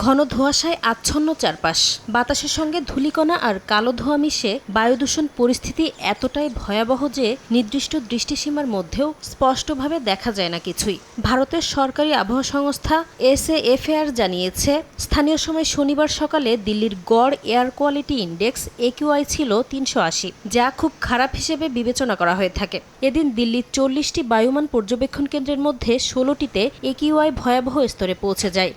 ঘন ধোঁয়াশায় আচ্ছন্ন চারপাশ, বাতাসের সঙ্গে ধূলিকণা আর কালো ধোঁয়া মিশে বায়ুদূষণ পরিস্থিতি এতটাই ভয়াবহ যে নির্দিষ্ট দৃষ্টিসীমার মধ্যেও স্পষ্টভাবে দেখা যায় না কিছুই। ভারতের সরকারি আবহাওয়া সংস্থা SAFAR জানিয়েছে, স্থানীয় সময় শনিবার সকালে দিল্লির গড় এয়ার কোয়ালিটি ইন্ডেক্স AQI ছিল 380, যা খুব খারাপ হিসেবে বিবেচনা করা হয়ে থাকে। এদিন দিল্লির 40টি বায়ুমান পর্যবেক্ষণ কেন্দ্রের মধ্যে 16টিতে AQI ভয়াবহ স্তরে পৌঁছে যায়।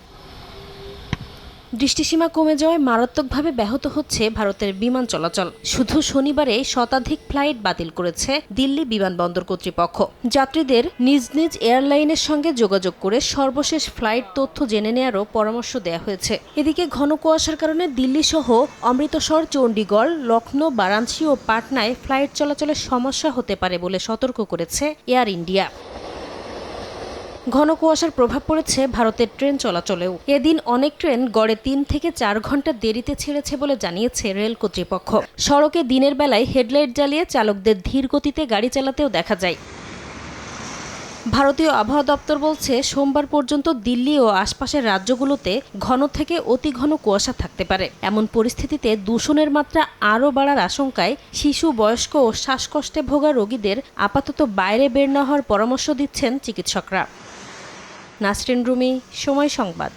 দৃষ্টিসীমা কমে যাওয়ায় মারাত্মকভাবে ব্যাহত হচ্ছে ভারতের বিমান চলাচল। শুধু শনিবারে শতাধিক ফ্লাইট বাতিল করেছে দিল্লি বিমানবন্দর কর্তৃপক্ষ। যাত্রীদের নিজ নিজ এয়ারলাইনের সঙ্গে যোগাযোগ করে সর্বশেষ ফ্লাইট তথ্য জেনে নেওয়ারও পরামর্শ দেওয়া হয়েছে। এদিকে ঘন কুয়াশার কারণে দিল্লি সহ অমৃতসর, চণ্ডীগড়, লখনৌ, বারাণসী ও পাটনায় ফ্লাইট চলাচলের সমস্যা হতে পারে বলে সতর্ক করেছে এয়ার ইন্ডিয়া। ঘন কুয়াশার প্রভাব পড়েছে ভারতের ট্রেন চলাচলেও। এদিন অনেক ট্রেন গড়ে 3 থেকে 4 ঘন্টা দেরিতে ছেড়েছে বলে জানিয়েছে রেল কর্তৃপক্ষ। সড়কে দিনের বেলায় হেডলাইট জ্বালিয়ে চালকদের ধীর গতিতে গাড়ি চালাতেও দেখা যায়। ভারতীয় আবহাওয়া দপ্তর বলছে, সোমবার পর্যন্ত দিল্লি ও আশপাশের রাজ্যগুলোতে ঘন থেকে অতি ঘন কুয়াশা থাকতে পারে। এমন পরিস্থিতিতে দূষণের মাত্রা আরও বাড়ার আশঙ্কায় শিশু, বয়স্ক ও শ্বাসকষ্টে ভোগা রোগীদের আপাতত বাইরে বের না হওয়ার পরামর্শ দিচ্ছেন চিকিৎসকরা। নাসরিন রুমি, সময় সংবাদ।